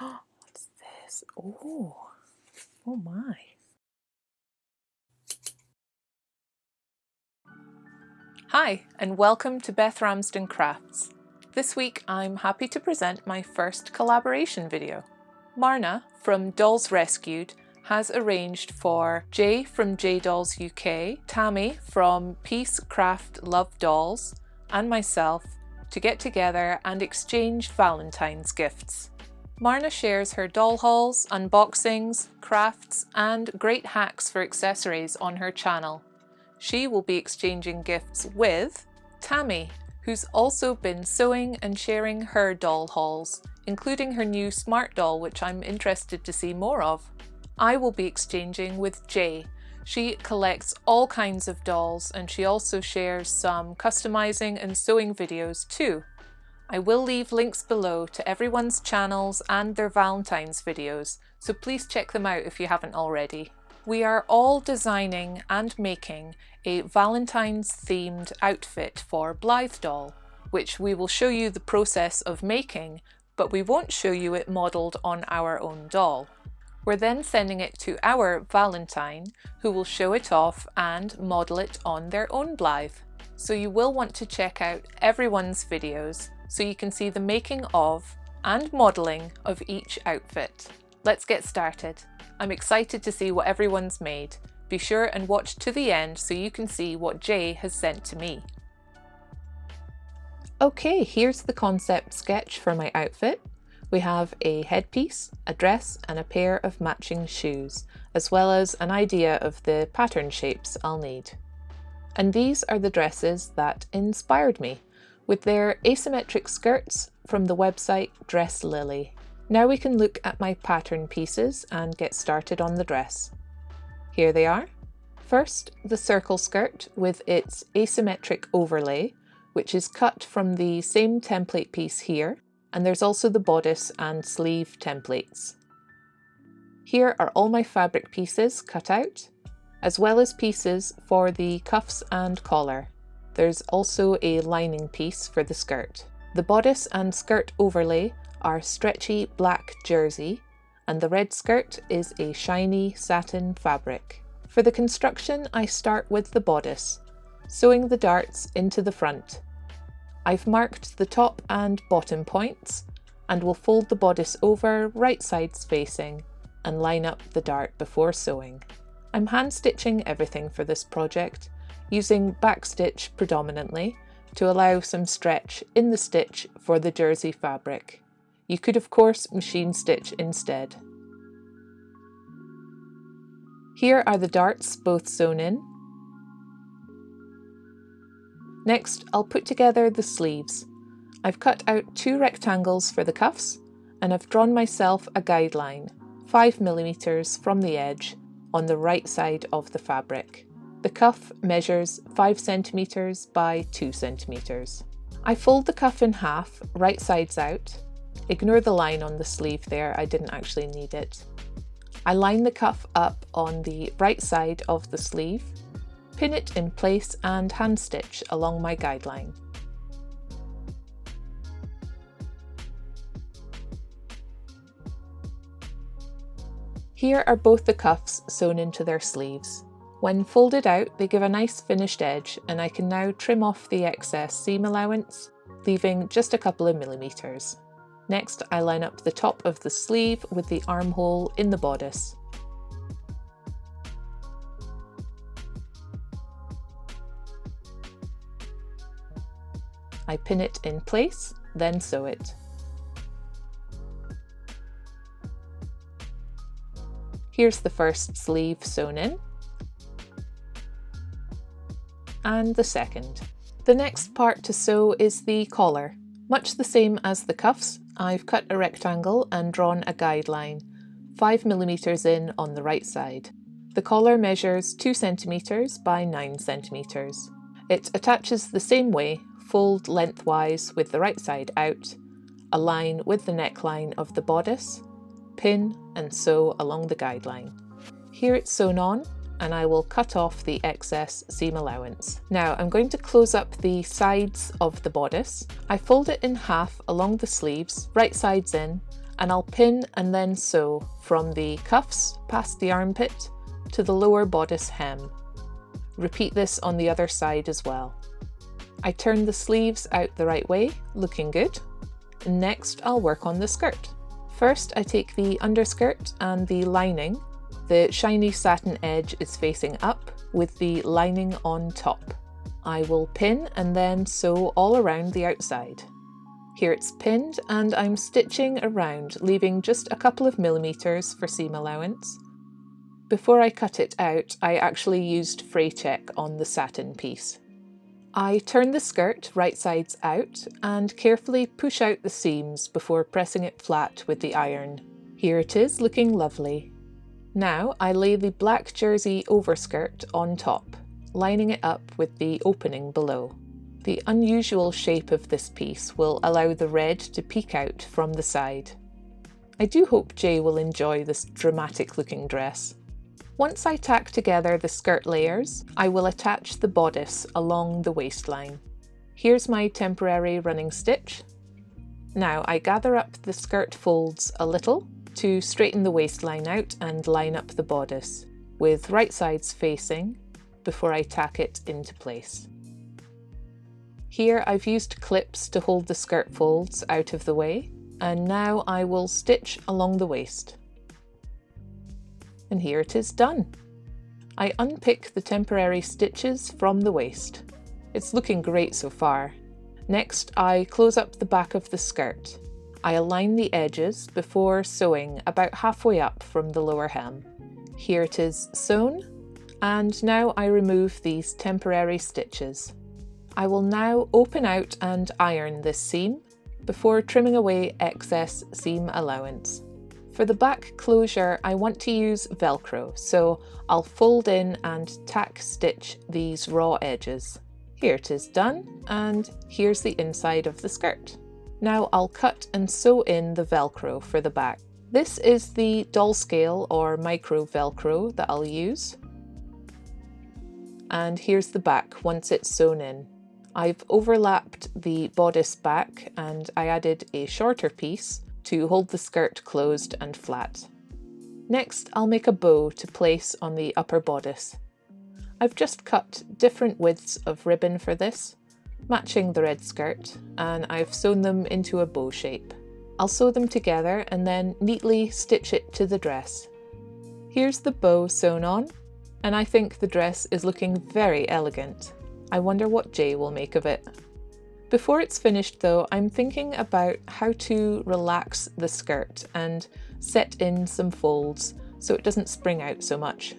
What's this? Oh my. Hi, and welcome to Beth Ramsden Crafts. This week I'm happy to present my first collaboration video. Marna from Dolls Rescued has arranged for Jay from J Dolls UK, Tammy from Peace Craft Love Dolls, and myself to get together and exchange Valentine's gifts. Marna shares her doll hauls, unboxings, crafts, and great hacks for accessories on her channel. She will be exchanging gifts with Tammy, who's also been sewing and sharing her doll hauls, including her new smart doll, which I'm interested to see more of. I will be exchanging with Jay. She collects all kinds of dolls and she also shares some customizing and sewing videos too. I will leave links below to everyone's channels and their Valentine's videos, so please check them out if you haven't already. We are all designing and making a Valentine's themed outfit for Blythe doll, which we will show you the process of making, but we won't show you it modelled on our own doll. We're then sending it to our Valentine, who will show it off and model it on their own Blythe. So you will want to check out everyone's videos so you can see the making of and modelling of each outfit. Let's get started. I'm excited to see what everyone's made. Be sure and watch to the end so you can see what Jay has sent to me. Okay, here's the concept sketch for my outfit. We have a headpiece, a dress, and a pair of matching shoes, as well as an idea of the pattern shapes I'll need. And these are the dresses that inspired me, with their asymmetric skirts from the website Dress Lily. Now we can look at my pattern pieces and get started on the dress. Here they are. First, the circle skirt with its asymmetric overlay, which is cut from the same template piece here, and there's also the bodice and sleeve templates. Here are all my fabric pieces cut out, as well as pieces for the cuffs and collar. There's also a lining piece for the skirt. The bodice and skirt overlay are stretchy black jersey, and the red skirt is a shiny satin fabric. For the construction, I start with the bodice, sewing the darts into the front. I've marked the top and bottom points, and will fold the bodice over right sides facing and line up the dart before sewing. I'm hand stitching everything for this project, using backstitch predominantly to allow some stretch in the stitch for the jersey fabric. You could of course machine stitch instead. Here are the darts both sewn in. Next, I'll put together the sleeves. I've cut out 2 rectangles for the cuffs, and I've drawn myself a guideline, 5mm from the edge, on the right side of the fabric. The cuff measures 5cm by 2cm. I fold the cuff in half, right sides out. Ignore the line on the sleeve there, I didn't actually need it. I line the cuff up on the right side of the sleeve, pin it in place and hand stitch along my guideline. Here are both the cuffs sewn into their sleeves. When folded out, they give a nice finished edge, and I can now trim off the excess seam allowance, leaving just a couple of millimeters. Next, I line up the top of the sleeve with the armhole in the bodice. I pin it in place, then sew it. Here's the first sleeve sewn in, and the second. The next part to sew is the collar. Much the same as the cuffs, I've cut a rectangle and drawn a guideline, 5mm in on the right side. The collar measures 2cm by 9cm. It attaches the same way, fold lengthwise with the right side out, align with the neckline of the bodice, pin and sew along the guideline. Here it's sewn on, and I will cut off the excess seam allowance. Now I'm going to close up the sides of the bodice. I fold it in half along the sleeves, right sides in, and I'll pin and then sew from the cuffs past the armpit to the lower bodice hem. Repeat this on the other side as well. I turn the sleeves out the right way, looking good. Next, I'll work on the skirt. First, I take the underskirt and the lining. The shiny satin edge is facing up with the lining on top. I will pin and then sew all around the outside. Here it's pinned and I'm stitching around, leaving just a couple of millimeters for seam allowance. Before I cut it out, I actually used fray check on the satin piece. I turn the skirt right sides out and carefully push out the seams before pressing it flat with the iron. Here it is, looking lovely. Now I lay the black jersey overskirt on top, lining it up with the opening below. The unusual shape of this piece will allow the red to peek out from the side. I do hope Jay will enjoy this dramatic looking dress. Once I tack together the skirt layers, I will attach the bodice along the waistline. Here's my temporary running stitch. Now I gather up the skirt folds a little to straighten the waistline out and line up the bodice, with right sides facing, before I tack it into place. Here I've used clips to hold the skirt folds out of the way, and now I will stitch along the waist. And here it is done. I unpick the temporary stitches from the waist. It's looking great so far. Next, I close up the back of the skirt. I align the edges before sewing about halfway up from the lower hem. Here it is sewn, and now I remove these temporary stitches. I will now open out and iron this seam before trimming away excess seam allowance. For the back closure, I want to use Velcro, so I'll fold in and tack stitch these raw edges. Here it is done, and here's the inside of the skirt. Now I'll cut and sew in the Velcro for the back. This is the doll scale or micro Velcro that I'll use. And here's the back once it's sewn in. I've overlapped the bodice back and I added a shorter piece to hold the skirt closed and flat. Next, I'll make a bow to place on the upper bodice. I've just cut different widths of ribbon for this, matching the red skirt, and I've sewn them into a bow shape. I'll sew them together and then neatly stitch it to the dress. Here's the bow sewn on, and I think the dress is looking very elegant. I wonder what Jay will make of it. Before it's finished though, I'm thinking about how to relax the skirt and set in some folds so it doesn't spring out so much.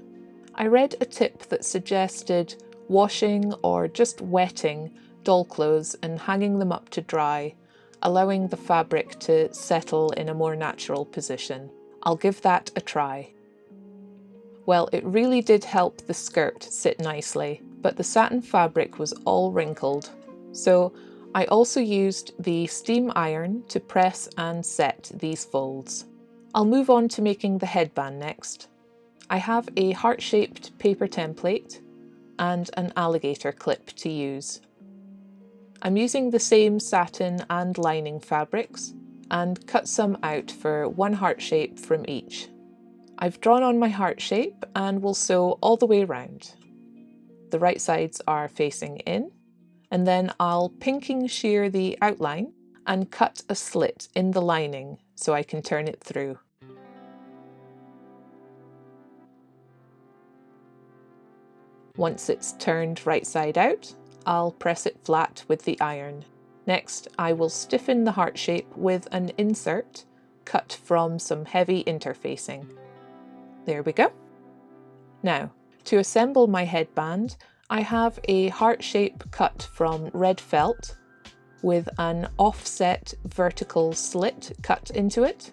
I read a tip that suggested washing or just wetting doll clothes and hanging them up to dry, allowing the fabric to settle in a more natural position. I'll give that a try. Well, it really did help the skirt sit nicely, but the satin fabric was all wrinkled. So I also used the steam iron to press and set these folds. I'll move on to making the headband next. I have a heart-shaped paper template and an alligator clip to use. I'm using the same satin and lining fabrics and cut some out for one heart shape from each. I've drawn on my heart shape and will sew all the way around. The right sides are facing in, and then I'll pinking shear the outline and cut a slit in the lining so I can turn it through. Once it's turned right side out, I'll press it flat with the iron. Next, I will stiffen the heart shape with an insert cut from some heavy interfacing. There we go. Now, to assemble my headband, I have a heart shape cut from red felt with an offset vertical slit cut into it.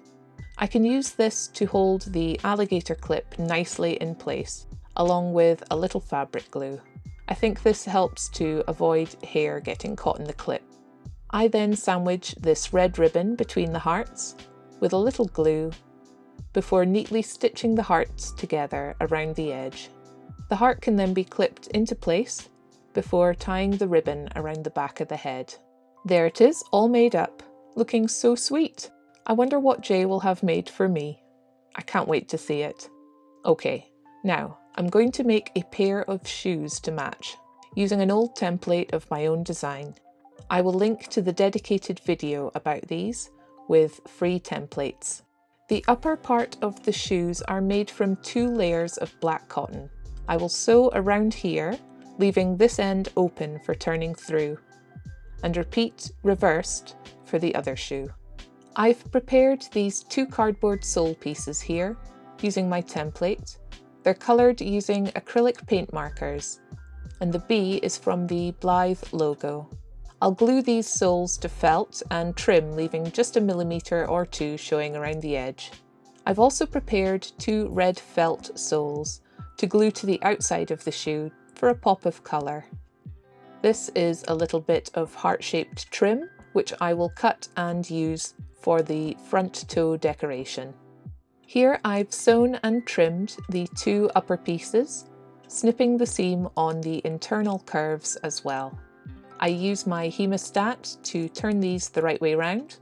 I can use this to hold the alligator clip nicely in place, along with a little fabric glue. I think this helps to avoid hair getting caught in the clip. I then sandwich this red ribbon between the hearts with a little glue before neatly stitching the hearts together around the edge. The heart can then be clipped into place before tying the ribbon around the back of the head. There it is, all made up, looking so sweet. I wonder what Jay will have made for me. I can't wait to see it. Okay, now I'm going to make a pair of shoes to match, using an old template of my own design. I will link to the dedicated video about these with free templates. The upper part of the shoes are made from 2 layers of black cotton. I will sew around here, leaving this end open for turning through, and repeat reversed for the other shoe. I've prepared these 2 cardboard sole pieces here, using my template. They're coloured using acrylic paint markers, and the B is from the Blythe logo. I'll glue these soles to felt and trim, leaving just 1 millimeter or 2 showing around the edge. I've also prepared 2 red felt soles to glue to the outside of the shoe for a pop of colour. This is a little bit of heart-shaped trim, which I will cut and use for the front toe decoration. Here I've sewn and trimmed the 2 upper pieces, snipping the seam on the internal curves as well. I use my hemostat to turn these the right way round.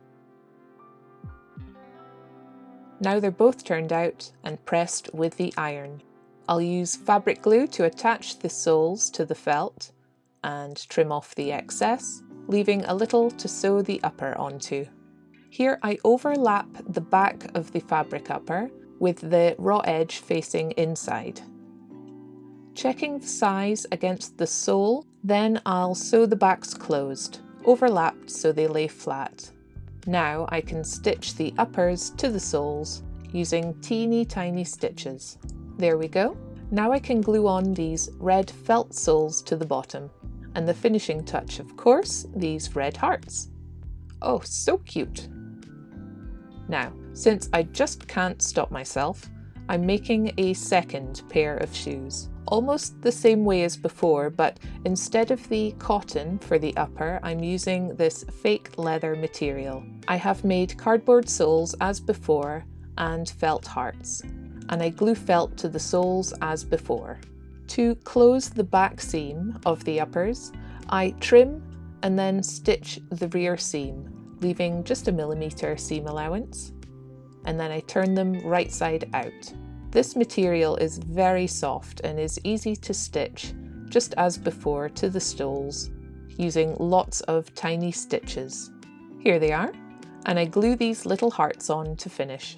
Now they're both turned out and pressed with the iron. I'll use fabric glue to attach the soles to the felt and trim off the excess, leaving a little to sew the upper onto. Here I overlap the back of the fabric upper with the raw edge facing inside. Checking the size against the sole, then I'll sew the backs closed, overlapped so they lay flat. Now I can stitch the uppers to the soles using teeny tiny stitches. There we go. Now I can glue on these red felt soles to the bottom, and the finishing touch, of course, these red hearts. Oh, so cute! Now, since I just can't stop myself, I'm making a second pair of shoes. Almost the same way as before, but instead of the cotton for the upper, I'm using this fake leather material. I have made cardboard soles as before and felt hearts, and I glue felt to the soles as before. To close the back seam of the uppers, I trim and then stitch the rear seam, leaving just 1 millimeter seam allowance, and then I turn them right side out. This material is very soft and is easy to stitch, just as before to the stoles, using lots of tiny stitches. Here they are, and I glue these little hearts on to finish.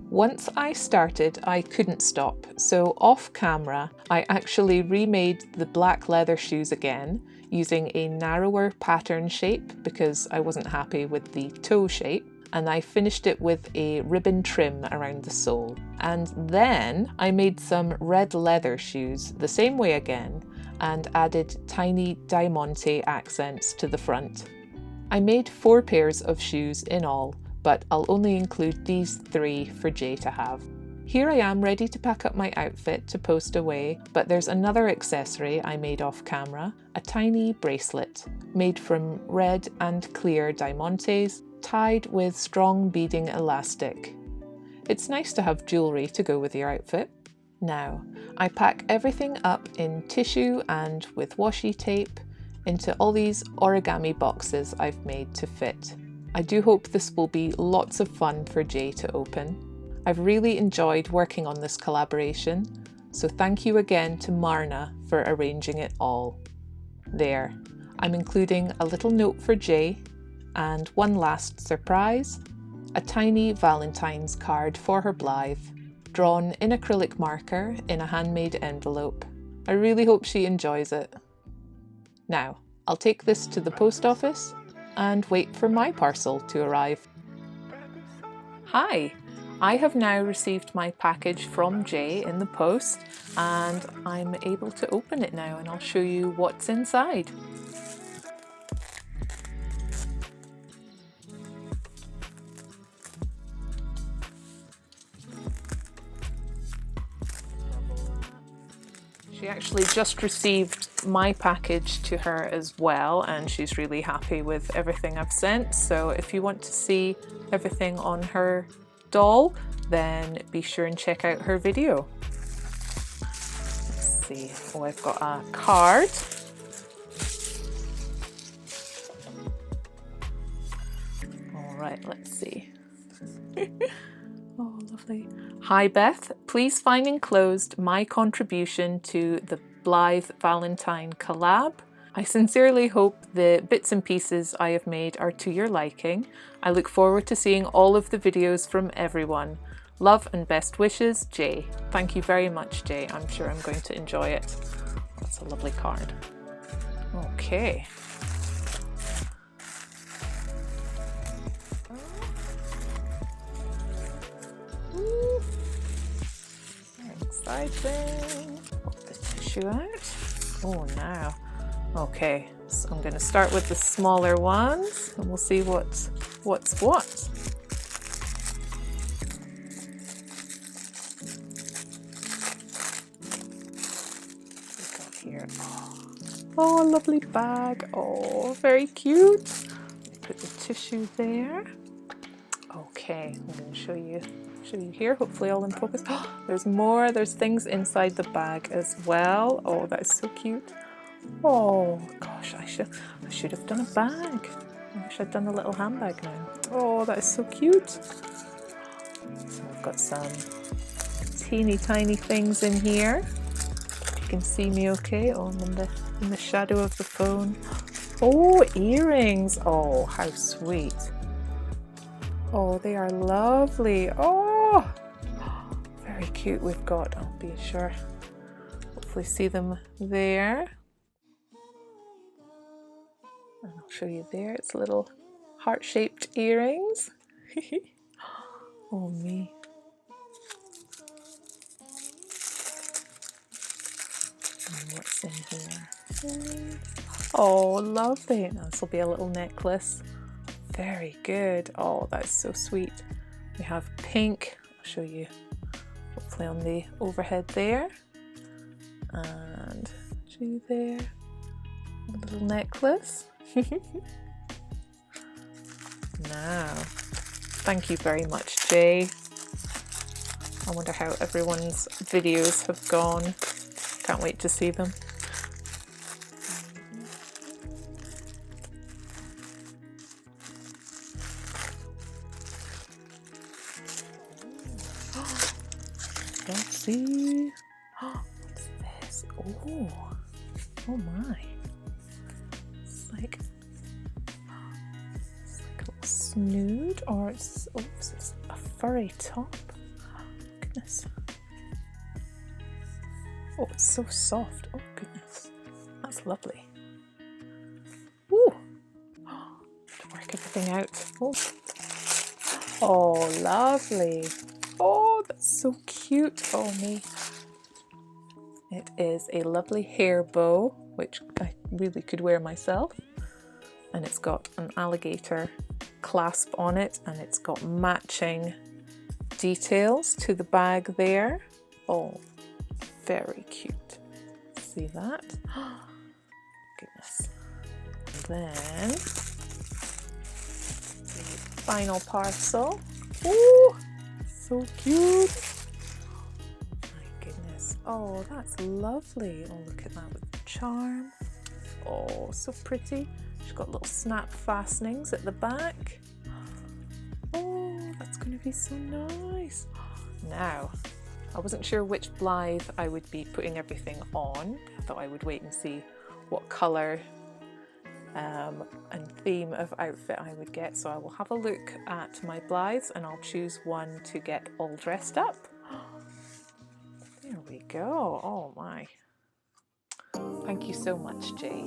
Once I started, I couldn't stop, so off camera, I actually remade the black leather shoes again, using a narrower pattern shape because I wasn't happy with the toe shape, and I finished it with a ribbon trim around the sole. And then I made some red leather shoes the same way again and added tiny diamante accents to the front. I made 4 pairs of shoes in all, but I'll only include these 3 for Jay to have. Here I am ready to pack up my outfit to post away, but there's another accessory I made off camera, a tiny bracelet made from red and clear diamantes tied with strong beading elastic. It's nice to have jewellery to go with your outfit. Now, I pack everything up in tissue and with washi tape into all these origami boxes I've made to fit. I do hope this will be lots of fun for Jay to open. I've really enjoyed working on this collaboration, so thank you again to Marna for arranging it all. There, I'm including a little note for Jay, and one last surprise, a tiny Valentine's card for her Blythe, drawn in acrylic marker in a handmade envelope. I really hope she enjoys it. Now, I'll take this to the post office and wait for my parcel to arrive. Hi! I have now received my package from Jay in the post, and I'm able to open it now, and I'll show you what's inside. She actually just received my package to her as well, and she's really happy with everything I've sent. So if you want to see everything on her doll, then be sure and check out her video. Let's see. Oh, I've got a card. All right, let's see. Oh, lovely. Hi Beth, please find enclosed my contribution to the Blythe Valentine collab. I sincerely hope the bits and pieces I have made are to your liking. I look forward to seeing all of the videos from everyone. Love and best wishes, Jay. Thank you very much, Jay. I'm sure I'm going to enjoy it. That's a lovely card. Okay. Very exciting. Put the tissue out. Oh, now. Okay, so I'm going to start with the smaller ones and we'll see what's what. We've got here. Oh, a lovely bag. Oh, very cute. Put the tissue there. Okay, I'm going to show you here, hopefully all in focus. Oh, there's more, there's things inside the bag as well. Oh, that is so cute. Oh gosh, I should have done a bag. I wish I'd done a little handbag now. Oh, that is so cute. So I've got some teeny tiny things in here. You can see me okay. Oh, I'm in the shadow of the phone. Oh, earrings. Oh, how sweet. Oh, they are lovely. Oh, very cute. We've got, I'll be sure, hopefully see them there. And I'll show you there, it's little heart-shaped earrings. Oh me. And what's in here? Oh, lovely. Now this will be a little necklace. Very good. Oh, that's so sweet. We have pink. I'll show you hopefully on the overhead there. And show you there. A little necklace. Now, thank you very much, Jay. I wonder how everyone's videos have gone. Can't wait to see them. Let's see. What's this? Oh my. It's like a little snood, or it's a furry top. Oh, goodness. Oh, it's so soft. Oh goodness. That's lovely. Ooh. To work everything out. Oh, lovely. Oh, that's so cute. Oh me. It is a lovely hair bow, which I really could wear myself. And it's got an alligator clasp on it, and it's got matching details to the bag there. Oh, very cute. See that? Goodness. And then the final parcel. Ooh, so cute. My goodness. Oh, that's lovely. Oh, look at that with the charm. Oh, so pretty. She's got little snap fastenings at the back. Oh, that's going to be so nice. Now, I wasn't sure which Blythe I would be putting everything on. I thought I would wait and see what colour and theme of outfit I would get. So I will have a look at my Blythes and I'll choose one to get all dressed up. There we go. Oh my. Thank you so much, Jay.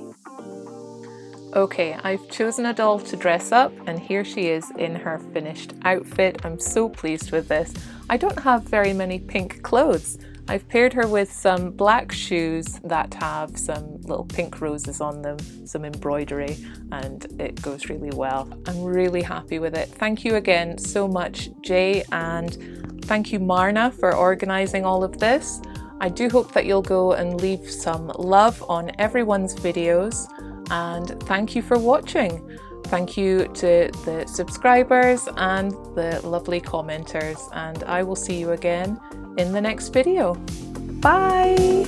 Okay, I've chosen a doll to dress up and here she is in her finished outfit. I'm so pleased with this. I don't have very many pink clothes. I've paired her with some black shoes that have some little pink roses on them, some embroidery, and it goes really well. I'm really happy with it. Thank you again so much, Jay, and thank you, Marna, for organising all of this. I do hope that you'll go and leave some love on everyone's videos, and thank you for watching. Thank you to the subscribers and the lovely commenters, and I will see you again in the next video. Bye!